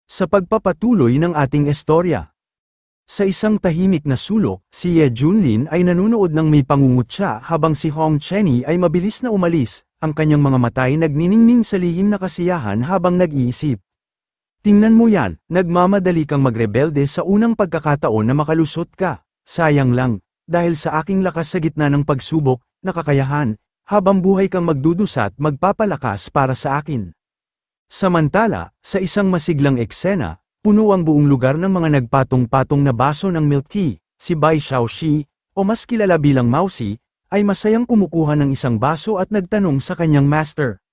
Sa pagpapatuloy ng ating istorya. Sa isang tahimik na sulok, si Ye Junlin ay nanonood ng may pangungutya habang si Hong Chenny ay mabilis na umalis, ang kanyang mga mata ay nagniningning sa lihim na kasiyahan habang nag-iisip. Tingnan mo yan, nagmamadali kang magrebelde sa unang pagkakataon na makalusot ka. Sayang lang, dahil sa aking lakas sa gitna ng pagsubok, nakakayahan, habang buhay kang magdudusat magpapalakas para sa akin. Samantala, sa isang masiglang eksena, puno ang buong lugar ng mga nagpatong-patong na baso ng milk tea, si Bai Xiaoxi, o mas kilala bilang Mausi, ay masayang kumukuha ng isang baso at nagtanong sa kanyang master.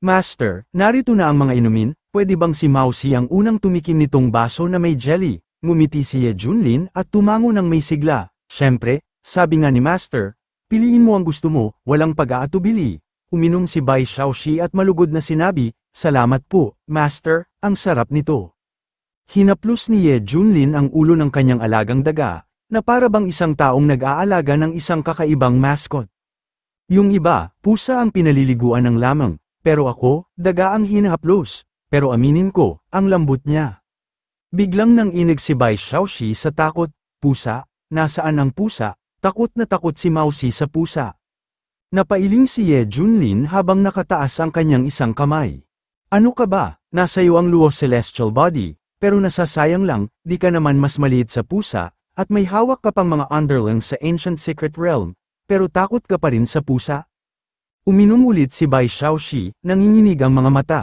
Master, narito na ang mga inumin, pwede bang si Mausi ang unang tumikim nitong baso na may jelly? Ngumiti si Ye Junlin at tumango ng may sigla. Siyempre, sabi nga ni Master, piliin mo ang gusto mo, walang pag-aatubili. Uminom si Bai Xiaoxi at malugod na sinabi, salamat po, Master, ang sarap nito. Hinaplos ni Ye Junlin ang ulo ng kanyang alagang daga, na para bang isang taong nag-aalaga ng isang kakaibang mascot. Yung iba, pusa ang pinaliliguan ng lamang, pero ako, daga ang hinahaplos, pero aminin ko, ang lambot niya. Biglang nanginig si Bai Xiaoxi sa takot, pusa, nasaan ang pusa? Takot na takot si Mausi sa pusa. Napailing si Ye Junlin habang nakataas ang kanyang isang kamay. Ano ka ba? Nasa iyo ang luo celestial body, pero nasasayang lang, di ka naman mas maliit sa pusa, at may hawak ka pang mga underlings sa ancient secret realm, pero takot ka pa rin sa pusa? Uminom ulit si Bai Xiaoxi, nanginginig ang mga mata.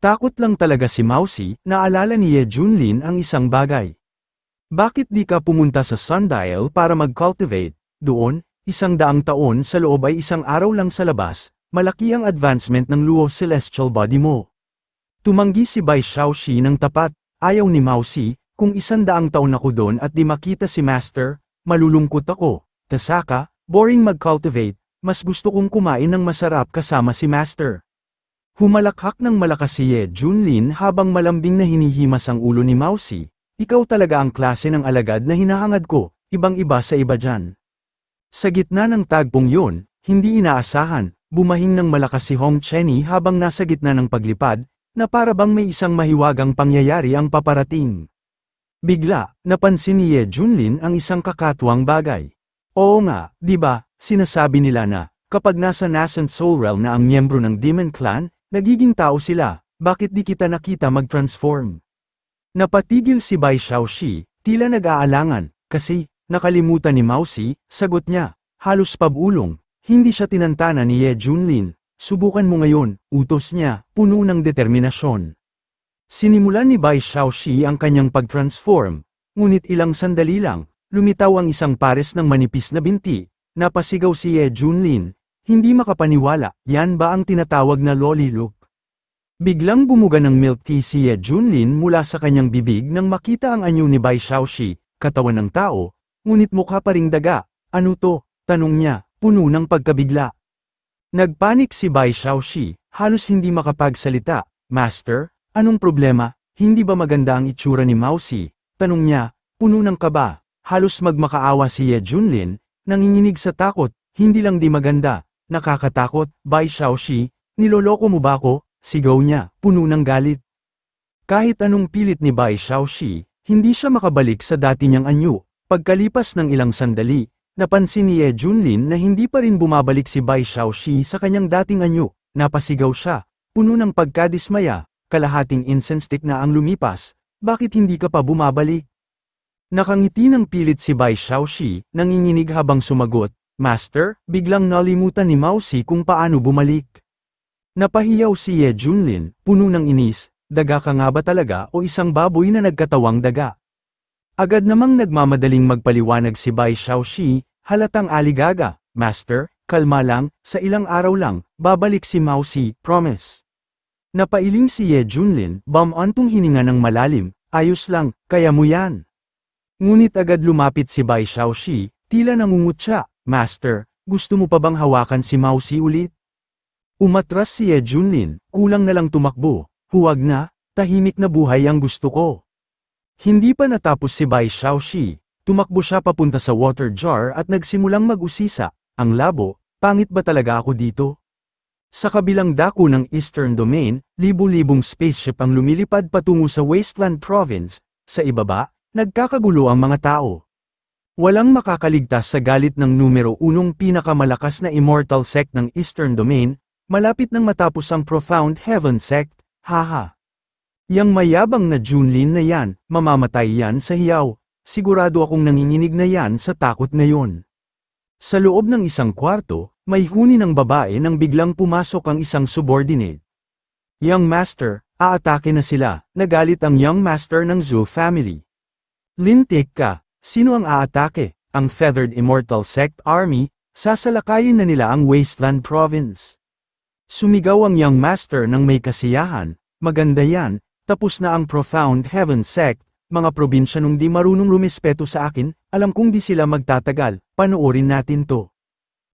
Takot lang talaga si Mausi, naalala ni Ye Junlin ang isang bagay. Bakit di ka pumunta sa sundial para mag-cultivate? Doon, 100 taon sa loob ay isang araw lang sa labas, malaki ang advancement ng luo celestial body mo. Tumanggi si Bai Xiaoxi ng tapat, ayaw ni Mausi, kung 100 taon ako doon at di makita si Master, malulungkot ako. Tasaka, boring mag-cultivate, mas gusto kong kumain ng masarap kasama si Master. Humalakhak ng malakas si Ye Junlin habang malambing na hinihimas ang ulo ni Mausi, ikaw talaga ang klase ng alagad na hinahangad ko, ibang-iba sa iba dyan. Sa gitna ng tagpong yun, hindi inaasahan, bumahing ng malakas si Hong Chenny habang nasa gitna ng paglipad, na para bang may isang mahiwagang pangyayari ang paparating. Bigla, napansin ni Ye Junlin ang isang kakatuwang bagay. Oo nga, di ba, sinasabi nila na, kapag nasa nascent soul realm na ang miyembro ng Demon Clan, nagiging tao sila, bakit di kita nakita mag-transform? Napatigil si Bai Xiaoxi, tila nag-aalangan, kasi, nakalimutan ni Mausi, sagot niya, halos pabulong, hindi siya tinantana ni Ye Junlin, subukan mo ngayon, utos niya, puno ng determinasyon. Sinimulan ni Bai Xiaoxi ang kanyang pag-transform, ngunit ilang sandali lang, lumitaw ang isang pares ng manipis na binti, napasigaw si Ye Junlin, hindi makapaniwala, yan ba ang tinatawag na loli look? Biglang bumuga ng milk tea si Ye Junlin mula sa kanyang bibig nang makita ang anyo ni Bai Xiaoxi, katawan ng tao, ngunit mukha pa ring daga. Ano to? Tanong niya, puno ng pagkabigla. Nagpanik si Bai Xiaoxi, halos hindi makapagsalita. Master, anong problema? Hindi ba maganda ang itsura ni Mausi? Tanong niya, puno ng kaba. Halos magmakaawa si Ye Junlin, nanginginig sa takot, hindi lang di maganda, nakakatakot. Bai Xiaoxi, niloloko mo ba ako? Sigaw niya, puno ng galit. Kahit anong pilit ni Bai Xiaoxi, hindi siya makabalik sa dati niyang anyo. Pagkalipas ng ilang sandali, napansin ni Ye Junlin na hindi pa rin bumabalik si Bai Xiaoxi sa kanyang dating anyo. Napasigaw siya, puno ng pagkadismaya, kalahating incense stick na ang lumipas, bakit hindi ka pa bumabalik? Nakangiti ng pilit si Bai Xiaoxi, nanginginig habang sumagot, Master, biglang nalimutan ni Mausi kung paano bumalik. Napahiyaw si Ye Junlin, puno ng inis, daga ka nga ba talaga o isang baboy na nagkatawang daga? Agad namang nagmamadaling magpaliwanag si Bai Xiaoxi, halatang aligaga, Master, kalma lang, sa ilang araw lang, babalik si Mausi, promise. Napailing si Ye Junlin, bumantong hininga ng malalim, ayos lang, kaya mo yan. Ngunit agad lumapit si Bai Xiaoxi, tila nangungutya, Master, gusto mo pa bang hawakan si Mausi ulit? Umatras si Ye Junlin, kulang na lang tumakbo, huwag na, tahimik na buhay ang gusto ko. Hindi pa natapos si Bai Xiaoxi, tumakbo siya papunta sa water jar at nagsimulang mag-usisa, ang labo, pangit ba talaga ako dito? Sa kabilang dako ng Eastern Domain, libu-libong spaceship ang lumilipad patungo sa Wasteland Province. Sa ibaba, nagkakagulo ang mga tao. Walang makakaligtas sa galit ng numero 1 pinakamalakas na immortal sect ng Eastern Domain, malapit nang matapos ang Profound Heaven sect, haha. Yang mayabang na Junlin na yan, mamamatay yan sa hiyaw, sigurado akong nanginginig na yan sa takot ngayon. Sa loob ng isang kwarto, may huni ng babae nang biglang pumasok ang isang subordinate. Young Master, aatake na sila, nagalit ang Young Master ng Zhou family. Lintik ka, sino ang aatake? Ang Feathered Immortal Sect Army, sasalakayin na nila ang Wasteland Province. Sumigaw ang Young Master ng may kasiyahan, maganda yan, tapos na ang Profound Heaven Sect, mga probinsya nung di marunong rumispeto sa akin, alam kong di sila magtatagal, panoorin natin to.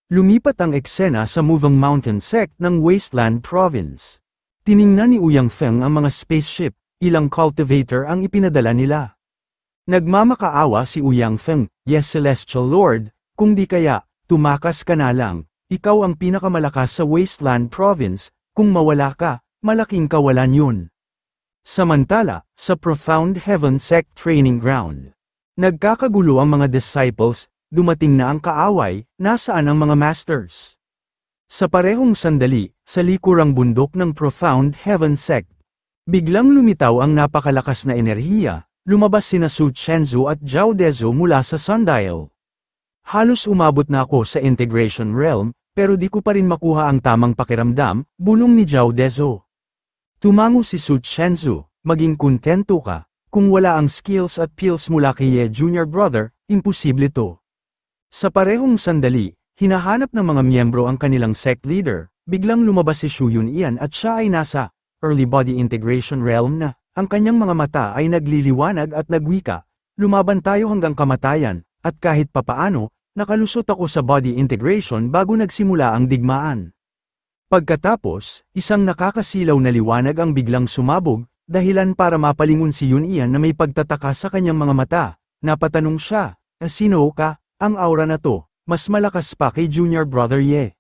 Lumipat ang eksena sa Moving Mountain Sect ng Wasteland Province. Tiningnan ni Ouyang Feng ang mga spaceship, ilang cultivator ang ipinadala nila. Nagmamakaawa si Ouyang Feng, yes Celestial Lord, kung di kaya, tumakas ka na lang, ikaw ang pinakamalakas sa Wasteland Province, kung mawala ka, malaking kawalan yun. Samantala, sa Profound Heaven Sect Training Ground, nagkakagulo ang mga disciples. Dumating na ang kaaway, nasaan ang mga masters? Sa parehong sandali, sa likurang bundok ng Profound Heaven Sect, biglang lumitaw ang napakalakas na enerhiya, lumabas sina Su Chenzu at Zhao Dezo mula sa sundial. Halos umabot na ako sa Integration Realm, pero di ko pa rin makuha ang tamang pakiramdam, bulong ni Zhao Dezo. Tumango si Su Chenzu, maging kontento ka, kung wala ang skills at pills mula kay Ye Junior Brother, imposible to. Sa parehong sandali, hinahanap ng mga miyembro ang kanilang sect leader, biglang lumabas si Shu Yunian at siya ay nasa early body integration realm na, ang kanyang mga mata ay nagliliwanag at nagwika, lumaban tayo hanggang kamatayan, at kahit papaano, nakalusot ako sa body integration bago nagsimula ang digmaan. Pagkatapos, isang nakakasilaw na liwanag ang biglang sumabog, dahilan para mapalingon si Yunian na may pagtataka sa kanyang mga mata, napatanong siya, sino ka? Ang aura na to, mas malakas pa kay Junior Brother Ye.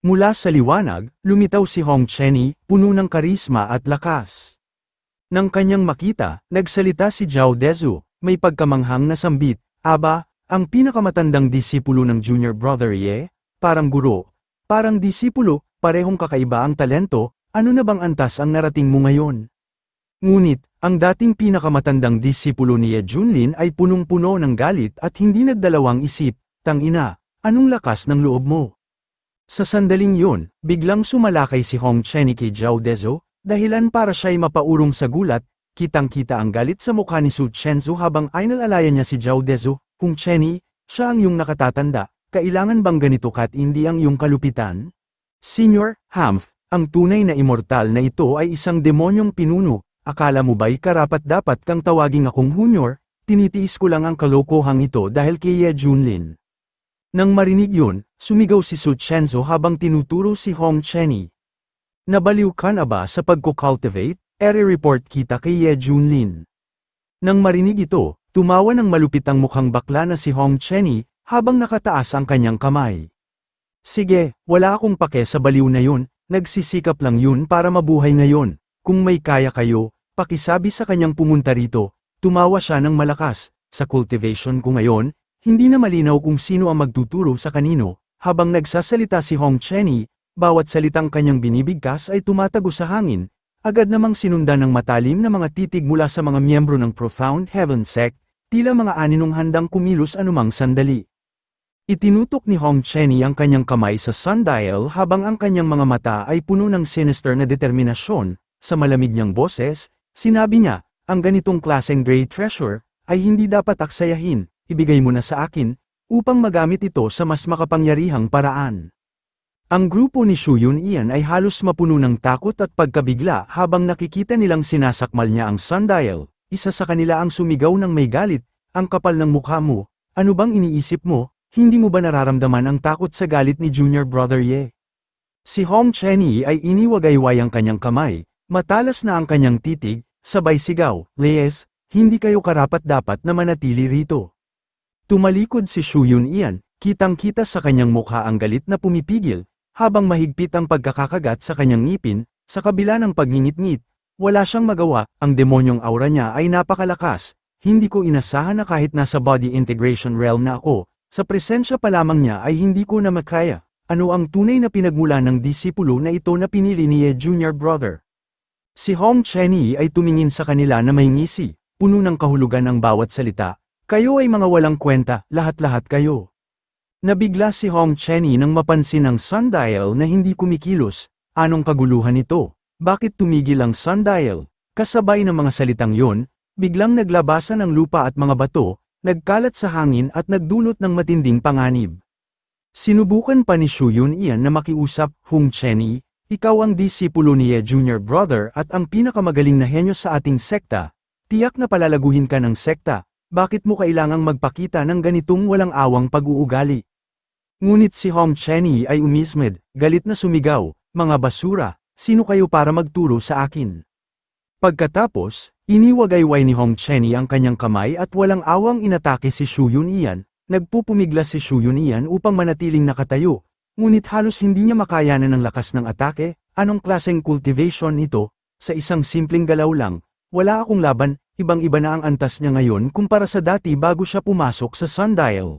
Mula sa liwanag, lumitaw si Hong Chenny, puno ng karisma at lakas. Nang kanyang makita, nagsalita si Zhao Dezu, may pagkamanghang na sambit, aba, ang pinakamatandang disipulo ng Junior Brother Ye, parang guro, parang disipulo, parehong kakaiba ang talento, ano na bang antas ang narating mo ngayon? Ngunit, ang dating pinakamatandang disipulo ni Ye Junlin ay punong-puno ng galit at hindi nagdalawang isip, tangina, anong lakas ng loob mo? Sa sandaling yun, biglang sumalakay si Hong Chenny kay Zhao Dezo, dahilan para siya'y mapaurong sa gulat, kitang-kita ang galit sa mukha ni Su Chenzu habang ainalalayan niya si Zhao Dezo, Hong Chenny, siya ang iyong nakatatanda, kailangan bang ganito kat hindi ang iyong kalupitan? Senior, Humph, ang tunay na immortal na ito ay isang demonyong pinuno. Akala mo ba'y karapat-dapat kang tawaging akong Junior? Tinitiis ko lang ang kalokohang ito dahil kay Ye Junlin. Nang marinig yun, sumigaw si Su Chenzo habang tinuturo si Hong Chenny. Nabaliw ka na ba sa pagko-cultivate? Report kita kay Ye Junlin. Nang marinig ito, tumawa ng malupit ang mukhang bakla na si Hong Chenny, habang nakataas ang kanyang kamay. Sige, wala akong pake sa baliw na yun, nagsisikap lang yun para mabuhay ngayon. Kung may kaya kayo, pakisabi sa kanyang pumunta rito, tumawa siya ng malakas, sa cultivation ko ngayon, hindi na malinaw kung sino ang magtuturo sa kanino, habang nagsasalita si Hong Chenny, bawat salitang kanyang binibigkas ay tumatago sa hangin, agad namang sinundan ng matalim na mga titig mula sa mga miyembro ng Profound Heaven Sect, tila mga aninong handang kumilos anumang sandali. Itinutok ni Hong Chenny ang kanyang kamay sa sundial habang ang kanyang mga mata ay puno ng sinister na determinasyon. Sa malamig niyang boses, sinabi niya, ang ganitong klaseng Grey Treasure, ay hindi dapat aksayahin, ibigay mo na sa akin, upang magamit ito sa mas makapangyarihang paraan. Ang grupo ni Shu Yunian ay halos mapuno ng takot at pagkabigla habang nakikita nilang sinasakmal niya ang sundial, isa sa kanila ang sumigaw ng may galit, ang kapal ng mukha mo, ano bang iniisip mo, hindi mo ba nararamdaman ang takot sa galit ni Junior Brother Ye? Si Hong Chenny ay iniwagayway ang kanyang kamay, matalas na ang kanyang titig, sabay sigaw, Leyes, hindi kayo karapat-dapat na manatili rito. Tumalikod si Shu Yunian, kitang-kita sa kanyang mukha ang galit na pumipigil, habang mahigpit ang pagkakakagat sa kanyang ngipin, sa kabila ng pagngingit-ngit, wala siyang magawa, ang demonyong aura niya ay napakalakas, hindi ko inasahan na kahit nasa body integration realm na ako, sa presensya pa lamang niya ay hindi ko na makaya. Ano ang tunay na pinagmula ng disipulo na ito na pinili ni Ye Jr. Brother? Si Hong Chenny ay tumingin sa kanila na may ngisi, puno ng kahulugan ang bawat salita. Kayo ay mga walang kwenta, lahat-lahat kayo. Nabigla si Hong Chenny nang mapansin ang sundial na hindi kumikilos. Anong kaguluhan ito? Bakit tumigil ang sundial? Kasabay ng mga salitang yon, biglang naglabasan ang lupa at mga bato, nagkalat sa hangin at nagdulot ng matinding panganib. Sinubukan pa ni Shu Yun-ian na makiusap, Hong Chenny, ikaw ang disipulo ni Ye Jr. Brother at ang pinakamagaling na henyo sa ating sekta. Tiyak na palalaguhin ka ng sekta. Bakit mo kailangang magpakita ng ganitong walang awang pag-uugali? Ngunit si Hong Chenny ay umismed, galit na sumigaw, mga basura, sino kayo para magturo sa akin? Pagkatapos, iniwagayway ni Hong Chenny ang kanyang kamay at walang awang inatake si Shu Yun-ian, nagpupumiglas si Shu Yun-ian upang manatiling nakatayo, ngunit halos hindi niya makayanan ng lakas ng atake. Anong klaseng cultivation ito? Sa isang simpleng galaw lang, wala akong laban. Ibang-iba na ang antas niya ngayon kumpara sa dati bago siya pumasok sa sundial.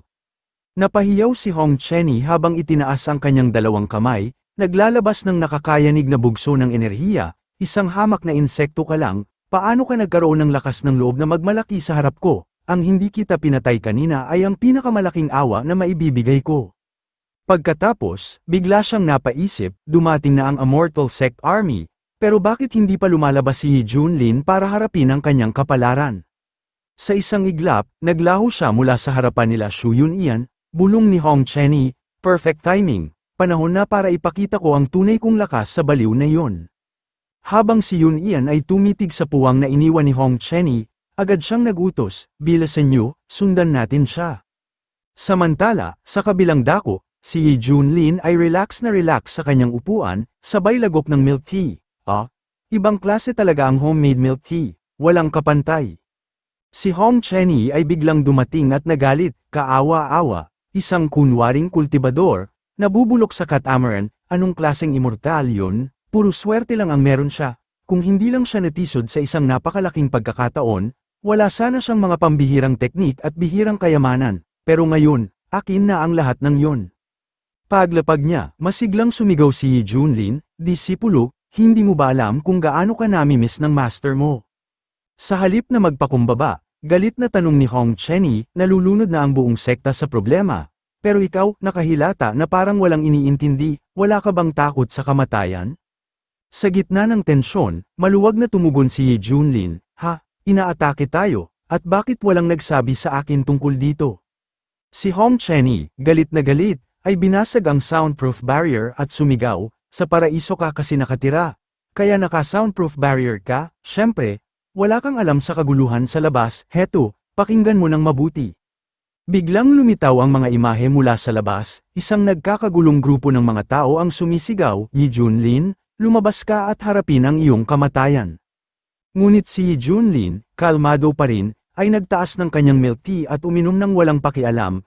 Napahiyaw si Hong Chenny habang itinaas ang kanyang dalawang kamay, naglalabas ng nakakayanig na bugso ng enerhiya, isang hamak na insekto ka lang, paano ka nagkaroon ng lakas ng loob na magmalaki sa harap ko? Ang hindi kita pinatay kanina ay ang pinakamalaking awa na maibibigay ko. Pagkatapos, bigla siyang napaisip, dumating na ang Immortal Sect Army. Pero bakit hindi pa lumalabas si Ye Junlin para harapin ang kanyang kapalaran? Sa isang iglap, naglaho siya mula sa harapan nila Shu Yun-ian, bulong ni Hong Chenny, perfect timing, panahon na para ipakita ko ang tunay kong lakas sa baliw na iyon. Habang si Yun-ian ay tumitig sa puwang na iniwan ni Hong Chenny, agad siyang nagutos, bilisan niyo, sundan natin siya. Samantala, sa kabilang dako, si Ye Junlin ay relax sa kanyang upuan, sabay lagok ng milk tea. Ibang klase talaga ang homemade milk tea, walang kapantay. Si Hong Chenny ay biglang dumating at nagalit, kaawa-awa, isang kunwaring kultibador, nabubulok sa catamaran, anong klaseng immortal yun? Puro swerte lang ang meron siya. Kung hindi lang siya natisod sa isang napakalaking pagkakataon, wala sana siyang mga pambihirang teknik at bihirang kayamanan, pero ngayon, akin na ang lahat ng yon. Paglapag niya, masiglang sumigaw si Ye Junlin, disipulo, hindi mo ba alam kung gaano ka nami-miss ng master mo? Sa halip na magpakumbaba, galit na tanong ni Hong Chenny, nalulunod na ang buong sekta sa problema. Pero ikaw, nakahilata na parang walang iniintindi, wala ka bang takot sa kamatayan? Sa gitna ng tensyon, maluwag na tumugon si Ye Junlin, inaatake tayo, at bakit walang nagsabi sa akin tungkol dito? Si Hong Chenny, galit na galit, ay binasag ang soundproof barrier at sumigaw, sa paraiso ka kasi nakatira. Kaya naka-soundproof barrier ka, syempre, wala kang alam sa kaguluhan sa labas, heto, pakinggan mo ng mabuti. Biglang lumitaw ang mga imahe mula sa labas, isang nagkakagulong grupo ng mga tao ang sumisigaw, Ye Junlin, lumabas ka at harapin ang iyong kamatayan. Ngunit si Ye Junlin, kalmado pa rin, ay nagtaas ng kanyang milk tea at uminom ng walang pakialam,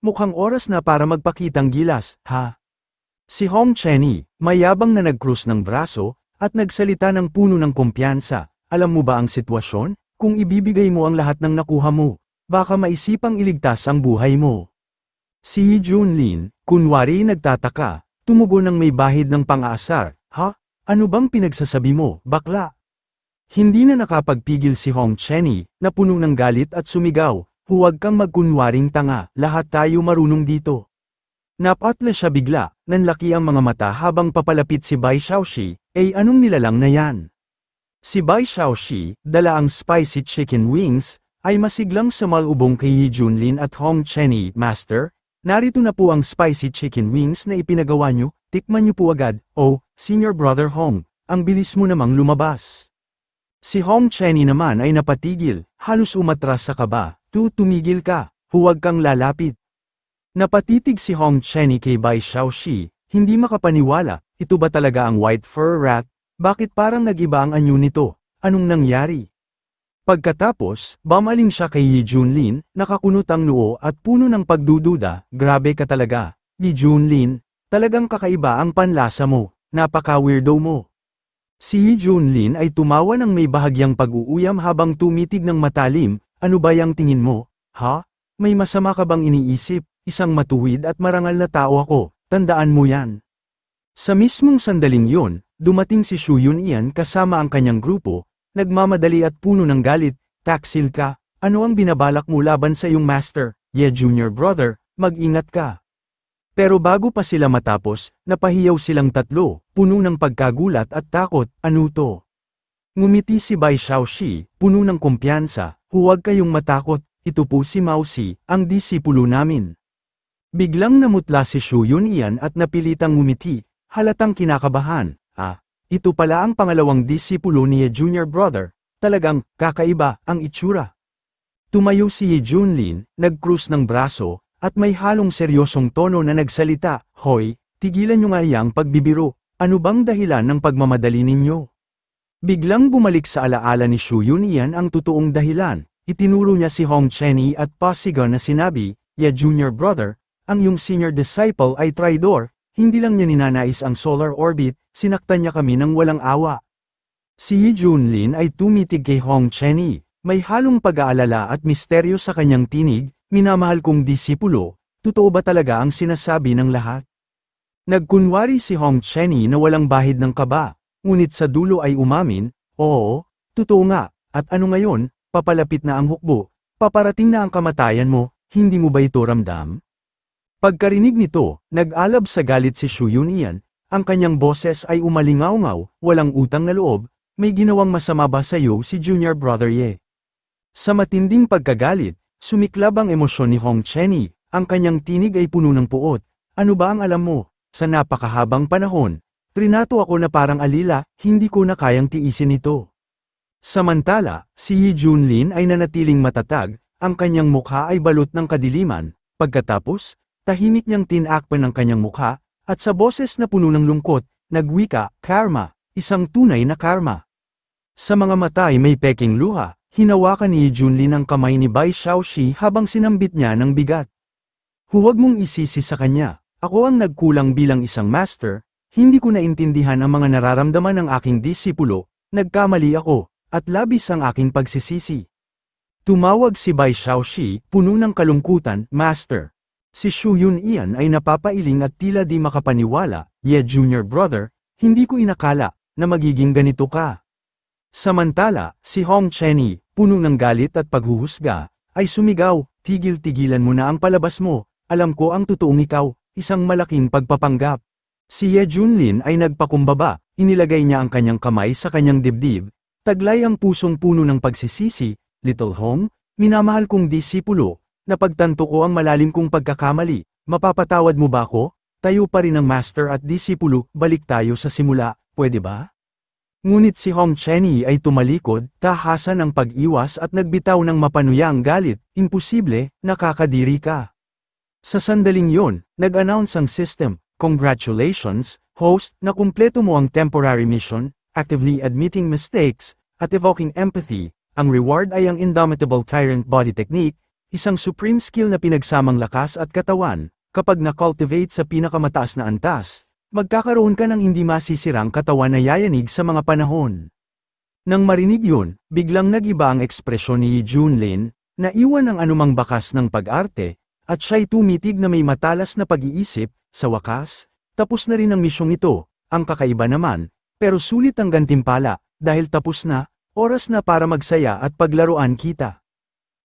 mukhang oras na para magpakitang gilas, Si Hong Chenny, mayabang na nag-cross ng braso, at nagsalita ng puno ng kumpiyansa. Alam mo ba ang sitwasyon? Kung ibibigay mo ang lahat ng nakuha mo, baka maisipang iligtas ang buhay mo. Si Ye Junlin, kunwari nagtataka, tumugon ng may bahid ng pang-aasar, Ano bang pinagsasabi mo, bakla? Hindi na nakapagpigil si Hong Chenny, na puno ng galit at sumigaw, huwag kang magkunwaring tanga, lahat tayo marunong dito. Napatla siya bigla, nanlaki ang mga mata habang papalapit si Bai Xiaoxi, anong nilalang na yan? Si Bai Xiaoxi, dala ang spicy chicken wings, ay masiglang sumalubong kay Ye Junlin at Hong Chenny, Master, narito na po ang spicy chicken wings na ipinagawa nyo, tikman nyo po agad, Senior Brother Hong, ang bilis mo namang lumabas. Si Hong Chenny naman ay napatigil, halos umatras sa kaba, tumigil ka, huwag kang lalapit. Napatitig si Hong Chenny kay Bai Xiaoxi, hindi makapaniwala, ito ba talaga ang white fur rat? Bakit parang nag-iba ang anyo nito? Anong nangyari? Pagkatapos, bumaling siya kay Ye Junlin, nakakunot ang noo at puno ng pagdududa, grabe ka talaga. Ye Junlin, Talagang kakaiba ang panlasa mo, napaka-weirdo mo. Si Yi Junlin ay tumawa ng may bahagyang pag-uuyam habang tumitig ng matalim, ano ba yang tingin mo, ha? May masama ka bang iniisip? Isang matuwid at marangal na tao ako, tandaan mo yan. Sa mismong sandaling yon, dumating si Shu Yunian kasama ang kanyang grupo, nagmamadali at puno ng galit, taksil ka, ano ang binabalak mo laban sa iyong master, Ye Junior Brother, mag-ingat ka. Pero bago pa sila matapos, napahiyaw silang tatlo, puno ng pagkagulat at takot, ano to? Ngumiti si Bai Shaoxi, puno ng kumpiyansa, huwag kayong matakot, ito po si Mao Si, ang disipulo namin. Biglang namutla si Shu Yunian at napilitang ngumiti, halatang kinakabahan, ito pala ang pangalawang disipulo ni Ye Junior Brother, talagang, kakaiba, ang itsura. Tumayo si Ye Junlin, nag-krus ng braso, at may halong seryosong tono na nagsalita, hoy, tigilan nyo nga iyang pagbibiro, ano bang dahilan ng pagmamadali ninyo? Biglang bumalik sa alaala ni Shu Yunian ang totoong dahilan, itinuro niya si Hong Chenny at Pasiga na sinabi, Ye Junior Brother, ang iyong senior disciple ay traidor, hindi lang niya ninanais ang solar orbit, sinaktan niya kami ng walang awa. Si Yi Junlin ay tumitig kay Hong Chenny, may halong pag-aalala at misteryo sa kanyang tinig, minamahal kong disipulo, totoo ba talaga ang sinasabi ng lahat? Nagkunwari si Hong Chenny na walang bahid ng kaba, ngunit sa dulo ay umamin, oo, totoo nga, at ano ngayon, papalapit na ang hukbo, paparating na ang kamatayan mo, hindi mo ba ito ramdam? Pagkarinig nito, nag-alab sa galit si Shu Yunian, ang kanyang boses ay umalingaw-ngaw, walang utang na loob, may ginawang masama ba sa iyo si Junior Brother Ye? Sa matinding pagkagalit, sumiklab ang emosyon ni Hong Chenny, ang kanyang tinig ay puno ng puot, ano ba ang alam mo, sa napakahabang panahon, trinato ako na parang alila, hindi ko na kayang tiisin ito. Samantala, si Yi Junlin ay nanatiling matatag, ang kanyang mukha ay balot ng kadiliman, pagkatapos, tahimik niyang tinakpan ang kanyang mukha, at sa boses na puno ng lungkot, nagwika, karma, isang tunay na karma. Sa mga mata ay may peking luha, hinawakan ni Yi Junlin ang kamay ni Bai Shaoxi habang sinambit niya ng bigat. Huwag mong isisi sa kanya, ako ang nagkulang bilang isang master, hindi ko naintindihan ang mga nararamdaman ng aking disipulo, nagkamali ako, at labis ang aking pagsisisi. Tumawag si Bai Shaoxi, puno ng kalungkutan, Master. Si Shu Yunian ay napapailing at tila di makapaniwala, Ye Junior Brother, hindi ko inakala, na magiging ganito ka. Samantala, si Hong Chenny, puno ng galit at paghuhusga, ay sumigaw, tigil-tigilan mo na ang palabas mo, alam ko ang totoong ikaw, isang malaking pagpapanggap. Si Ye Junlin ay nagpakumbaba, inilagay niya ang kanyang kamay sa kanyang dibdib, taglay ang pusong puno ng pagsisisi, Little Hong, minamahal kong disipulo, napagtanto ko ang malalim kong pagkakamali, mapapatawad mo ba ako? Tayo pa rin ang master at disipulo, balik tayo sa simula, pwede ba? Ngunit si Hong Chenny ay tumalikod, tahasan ang pag-iwas at nagbitaw ng mapanuyang galit, imposible, nakakadiri ka. Sa sandaling yon, nag-announce ang system, congratulations, host, na kumpleto mo ang temporary mission, actively admitting mistakes, at evoking empathy, ang reward ay ang Indomitable Tyrant Body Technique, isang supreme skill na pinagsamang lakas at katawan, kapag na-cultivate sa pinakamataas na antas, magkakaroon ka ng hindi masisirang katawan na yayanig sa mga panahon. Nang marinig yun, biglang nag-iba ang ekspresyon ni Yi Junlin, naiwan ang anumang bakas ng pag-arte, at siya'y tumitig na may matalas na pag-iisip, sa wakas, tapos na rin ang misyong ito, ang kakaiba naman, pero sulit ang gantimpala, dahil tapos na, oras na para magsaya at paglaruan kita.